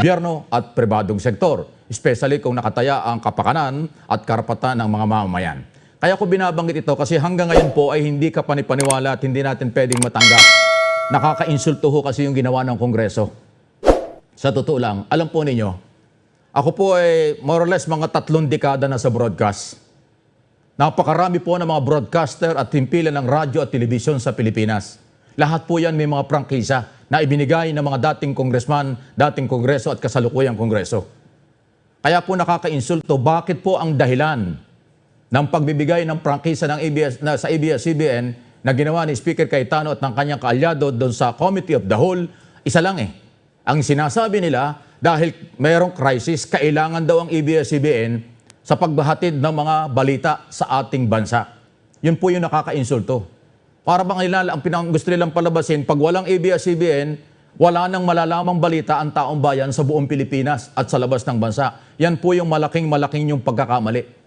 gobyerno at pribadong sektor, especially kung nakataya ang kapakanan at karapatan ng mga mamamayan. Kaya ko binabanggit ito kasi hanggang ngayon po ay hindi ka panipaniwala at hindi natin pwedeng matanggap. Nakaka-insulto ho kasi yung ginawa ng Kongreso. Sa totoo lang, alam po ninyo, ako po ay more or less mga 3 dekada na sa broadcast. Napakarami po ng mga broadcaster at himpilan ng radyo at telebisyon sa Pilipinas. Lahat po yan may mga prangkisa na ibinigay ng mga dating congressman, dating kongreso at kasalukuyang kongreso. Kaya po nakaka-insulto, bakit po ang dahilan ng pagbibigay ng prangkisa ng sa ABS-CBN na ginawa ni Speaker Cayetano at ng kanyang kaalyado doon sa Committee of the Whole, isa lang Ang sinasabi nila, dahil mayroong crisis, kailangan daw ang ABS-CBN sa pagbahatid ng mga balita sa ating bansa. Yun po yung nakaka-insulto. Para bang ang gusto nilang palabasin, pag walang ABS-CBN, wala nang malalamang balita ang taong bayan sa buong Pilipinas at sa labas ng bansa. Yan po yung malaking yung pagkakamali.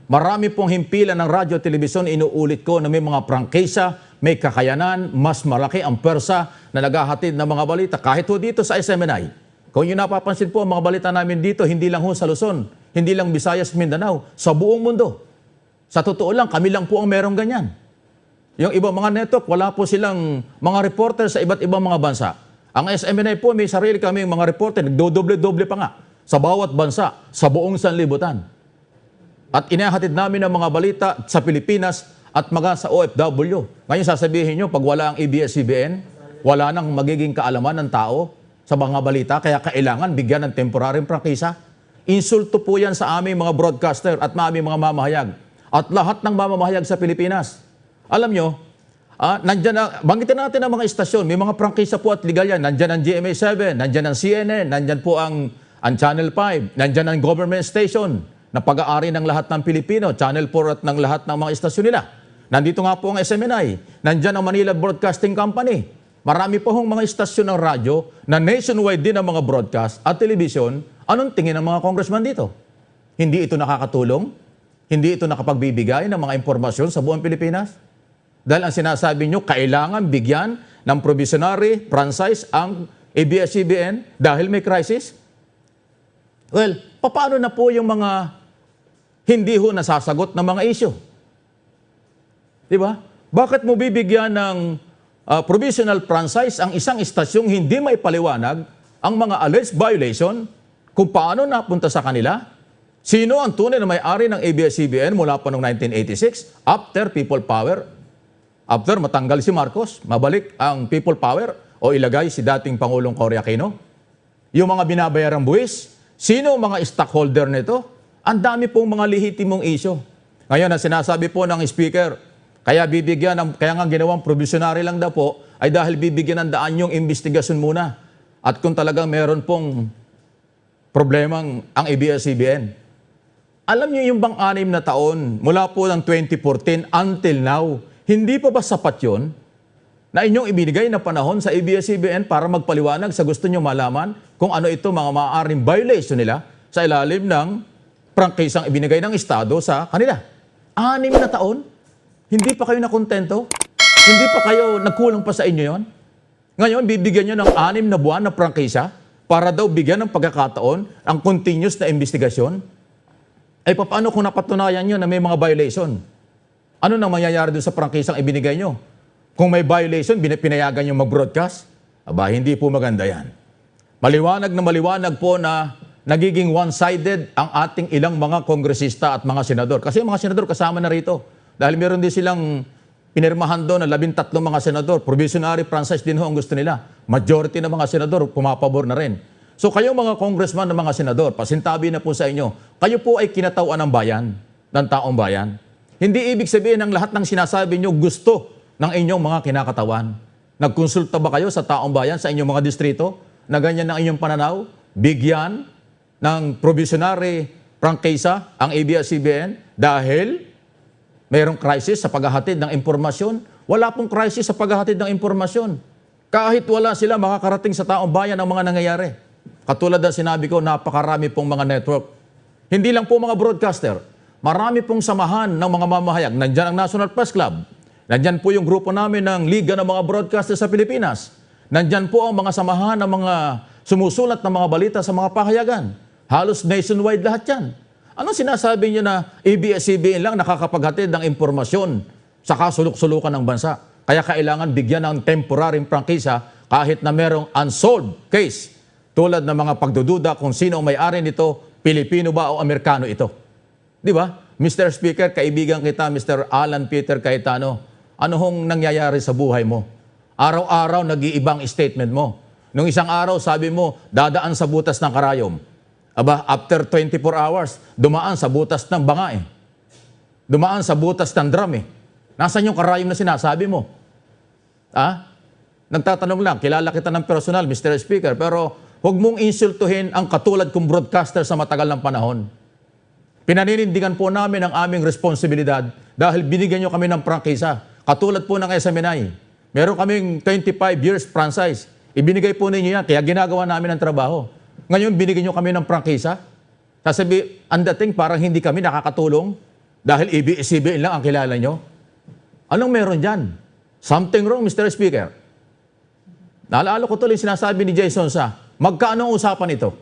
Marami pong himpilan ng radyo at telebisyon, inuulit ko na may mga prangkisa, may kakayanan, mas malaki ang pwersa na naghahatid ng mga balita. Kahit ho dito sa SMNI. Kung yung napapansin po, ang mga balita namin dito, hindi lang ho sa Luzon, hindi lang Visayas, Mindanao, sa buong mundo. Sa totoo lang, kami lang po ang merong ganyan. Yung ibang mga network, wala po silang mga reporter sa iba't ibang mga bansa. Ang SMNI po, may sarili kami mga reporter, nagdodoble-doble pa nga sa bawat bansa, sa buong sanlibutan. At inahatid namin ang mga balita sa Pilipinas at mga sa OFW. Ngayon sasabihin nyo, pag wala ang ABS-CBN, wala nang magiging kaalaman ng tao sa mga balita, kaya kailangan bigyan ng temporaryong prangkisa. Insulto po yan sa aming mga broadcaster at aming mga mamahayag. At lahat ng mamamahayag sa Pilipinas. Alam nyo, banggitin natin ang mga istasyon, may mga prangkisa po at legal yan. Nandyan ang GMA7, nandyan ang CNN, nandyan po ang Channel 5, nandyan ang government station na pag-aari ng lahat ng Pilipino, Channel 4 at ng lahat ng mga istasyon nila. Nandito nga po ang SMNI, nandyan ang Manila Broadcasting Company. Marami po hong mga istasyon ng radyo na nationwide din ang mga broadcast at television. Anong tingin ng mga congressman dito? Hindi ito nakakatulong? Hindi ito nakapagbibigay ng mga impormasyon sa buong Pilipinas? Dahil ang sinasabi nyo, kailangan bigyan ng provisionary franchise ang ABS-CBN dahil may crisis? Well, paano na po yung mga hindi ho nasasagot ng mga issue? Diba? Bakit mo bibigyan ng provisional franchise ang isang istasyong hindi may paliwanag ang mga alleged violation kung paano napunta sa kanila? Sino ang tunay na may-ari ng ABS-CBN mula pa noong 1986 after People Power? After matanggal si Marcos, mabalik ang People Power o ilagay si dating Pangulong Cory Aquino? Yung mga binabayarang buwis, sino ang mga stockholder nito? Ang dami pong mga lehitimong issue. Ngayon, ang sinasabi po ng Speaker, kaya nga ginawang provisionary lang daw po, ay dahil bibigyan ng daan yung investigasyon muna. At kung talagang meron pong problemang ang ABS-CBN. Alam niyo yung bang 6 na taon, mula po ng 2014 until now, hindi pa ba sapat yun na inyong ibinigay na panahon sa ABS-CBN para magpaliwanag sa gusto nyo malaman kung ano ito mga maaaring violation nila sa ilalim ng prangkisang ibinigay ng Estado sa kanila. 6 na taon? Hindi pa kayo nakontento? Hindi pa kayo nagkulang pa sa inyo yon? Ngayon, bibigyan nyo ng 6 na buwan na prangkisa para daw bigyan ng pagkakataon ang continuous na investigasyon? Ay paano kung napatunayan nyo na may mga violation? Ano nang mangyayari doon sa prangkisang ibinigay nyo? Kung may violation, pinayagan nyo mag-broadcast? Aba, hindi po maganda yan. Maliwanag po na nagiging one-sided ang ating ilang mga kongresista at mga senador. Kasi mga senador kasama na rito. Dahil meron din silang pinirmahan doon na 13 mga senador. Provisionary franchise din ho ang gusto nila. Majority ng mga senador pumapabor na rin. So kayo mga congressman ng mga senador, pasintabi na po sa inyo, kayo po ay kinatawan ng bayan, ng taong bayan. Hindi ibig sabihin ng lahat ng sinasabi nyo gusto ng inyong mga kinakatawan. Nagkonsulta ba kayo sa taong bayan, sa inyong mga distrito, na ganyan ang inyong pananaw? Bigyan ng provisionary prangkisa ang ABS-CBN dahil mayroong crisis sa paghahatid ng impormasyon? Wala pong crisis sa paghahatid ng impormasyon. Kahit wala sila, makakarating sa taong bayan ang mga nangyayari. Katulad ng sinabi ko, napakarami pong mga network. Hindi lang po mga broadcaster. Marami pong samahan ng mga mamahayag. Nandyan ang National Press Club. Nandyan po yung grupo namin ng Liga ng mga Broadcaster sa Pilipinas. Nandyan po ang mga samahan ng mga sumusulat ng mga balita sa mga pahayagan. Halos nationwide lahat yan. Anong sinasabi niyo na ABS-CBN lang nakakapaghatid ng impormasyon sa kasulok-sulukan ng bansa? Kaya kailangan bigyan ng temporary prangkisa kahit na merong unsolved case. Tulad ng mga pagdududa kung sino ang may-ari nito, Pilipino ba o Amerikano ito. Di ba? Mr. Speaker, kaibigan kita, Mr. Alan Peter Cayetano, ano hong nangyayari sa buhay mo? Araw-araw nag-iibang statement mo. Nung isang araw, sabi mo, dadaan sa butas ng karayom. Aba, after 24 hours, dumaan sa butas ng banga eh. Dumaan sa butas ng drum eh. Nasaan yung karayom na sinasabi mo? Nagtatanong lang, kilala kita ng personal, Mr. Speaker, pero huwag mong insultuhin ang katulad kong broadcaster sa matagal ng panahon. Pinaninindigan po namin ang aming responsibilidad dahil binigyan nyo kami ng prangkisa. Katulad po ng SMNI. Meron kaming 25 years franchise. Ibinigay po ninyo yan, kaya ginagawa namin ang trabaho. Ngayon, binigyan nyo kami ng prangkisa. Sasabi, ang dating parang hindi kami nakakatulong dahil ABS-CBN lang ang kilala nyo. Anong meron dyan? Something wrong, Mr. Speaker. Naalala ko tuloy sinasabi ni Jason Sa, magkaano ang usapan ito?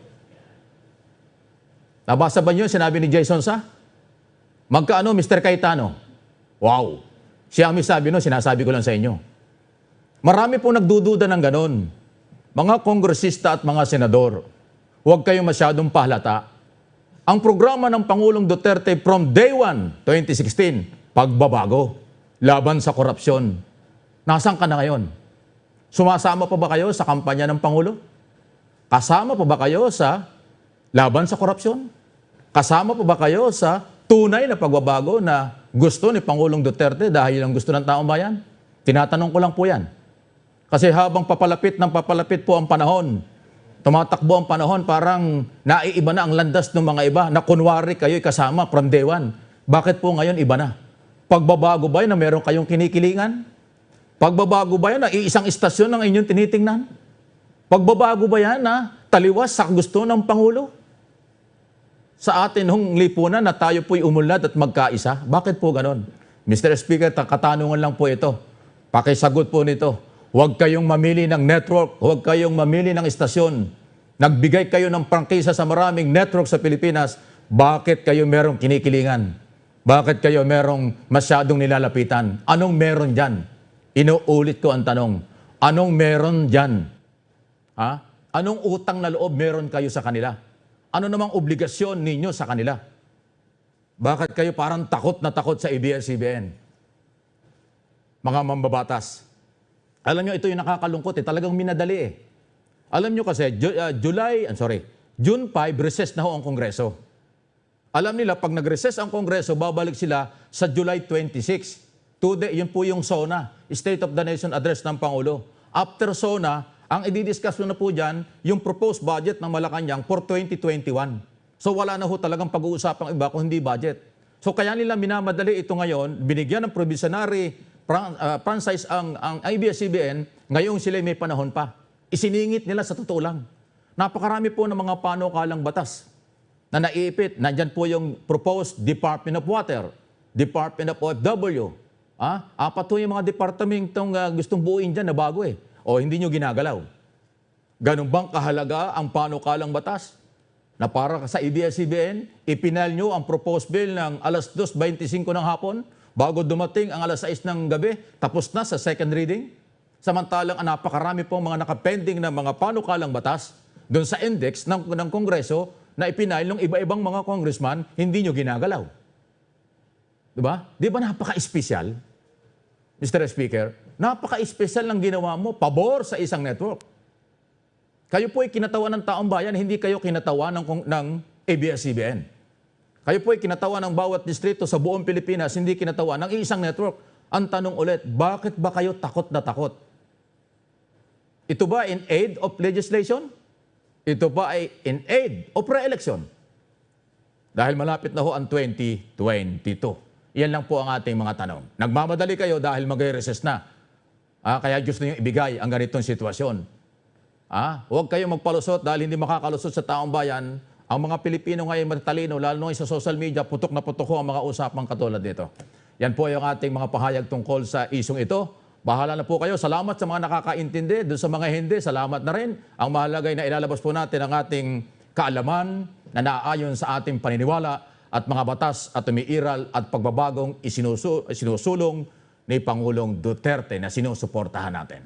Nabasa ba niyo sinabi ni Jason Sa? Magkaano, Mr. Cayetano? Wow! Siya ang may sabi no, sinasabi ko lang sa inyo. Marami po nagdududa ng ganon. Mga kongresista at mga senador, huwag kayong masyadong pahalata. Ang programa ng Pangulong Duterte from day 1, 2016, pagbabago, laban sa korupsyon. Nasaan ka na ngayon? Sumasama pa ba kayo sa kampanya ng Pangulo? Kasama pa ba kayo sa laban sa korupsyon? Kasama pa ba kayo sa tunay na pagbabago na gusto ni Pangulong Duterte dahil ang gusto ng taong bayan? Tinatanong ko lang po yan. Kasi habang papalapit po ang panahon, tumatakbo ang panahon, parang naiiba na ang landas ng mga iba na kunwari kayo'y kasama from day 1. Bakit po ngayon iba na? Pagbabago ba yun na meron kayong kinikilingan? Pagbabago ba yan na iisang istasyon ng inyong tinitingnan? Pagbabago ba yan na taliwas sa gusto ng Pangulo? Sa atin hong lipunan na tayo po'y umunlad at magkaisa? Bakit po ganon? Mr. Speaker, katanungan lang po ito. Pakisagot po nito. Huwag kayong mamili ng network, huwag kayong mamili ng istasyon. Nagbigay kayo ng prangkisa sa maraming network sa Pilipinas, bakit kayo merong kinikilingan? Bakit kayo merong masyadong nilalapitan? Anong meron dyan? Inuulit ko ang tanong. Anong meron dyan? Anong utang na loob meron kayo sa kanila? Ano namang obligasyon ninyo sa kanila? Bakit kayo parang takot na takot sa ABS-CBN? Mga mambabatas. Alam nyo, ito yung nakakalungkot talagang minadali Alam nyo kasi, June 5, recess na ho ang Kongreso. Alam nila, pag nag-recess ang Kongreso, babalik sila sa July 26. Today, yun po yung SONA, State of the Nation Address ng Pangulo. After SONA, ang i-discuss na po dyan, yung proposed budget ng Malacanang for 2021. So wala na ho talagang pag-uusapang iba kung hindi budget. So kaya nila minamadali ito ngayon, binigyan ng provisionary franchise ang ABS-CBN, ngayong sila may panahon pa. Isiningit nila sa totoo lang. Napakarami po ng mga panukalang batas na naiipit. Nandyan po yung proposed Department of Water, Department of OFW. Apat po yung mga departamentong gustong buuin dyan na bago O hindi nyo ginagalaw. Ganun bang kahalaga ang panukalang batas? Na para sa ABS-CBN, ipinal nyo ang proposed bill ng alas 2:25 ng hapon, bago dumating ang alas 6 ng gabi, tapos na sa second reading. Samantalang napakarami pong mga nakapending na mga panukalang batas doon sa index ng Kongreso na ipinail ng iba-ibang mga congressman, hindi nyo ginagalaw. Diba? Di ba napaka-espesyal, Mr. Speaker? Napaka-espesyal ng ginawa mo, pabor sa isang network. Kayo po ay kinatawan ng taong bayan, hindi kayo kinatawan ng ABS-CBN. Kayo po ay kinatawa ng bawat distrito sa buong Pilipinas, hindi kinatawa ng isang network. Ang tanong ulit, bakit ba kayo takot na takot? Ito ba in aid of legislation? Ito ba ay in aid of re-election? Dahil malapit na ho ang 2022. Yan lang po ang ating mga tanong. Nagmamadali kayo dahil mag-recess na. Kaya gusto nyo ibigay ang ganitong sitwasyon. Huwag kayong magpalusot dahil hindi makakalusot sa taong bayan. Ang mga Pilipino ngayon matatalino, lalo na sa social media, putok na putok ho ang mga usapang katulad nito. Yan po yung ating mga pahayag tungkol sa isyong ito. Bahala na po kayo. Salamat sa mga nakakaintindi. Doon sa mga hindi, salamat na rin. Ang mahalaga ay na ilalabas po natin ang ating kaalaman na naaayon sa ating paniniwala at mga batas at umiiral at pagbabagong isinusulong ni Pangulong Duterte na sinusuportahan natin.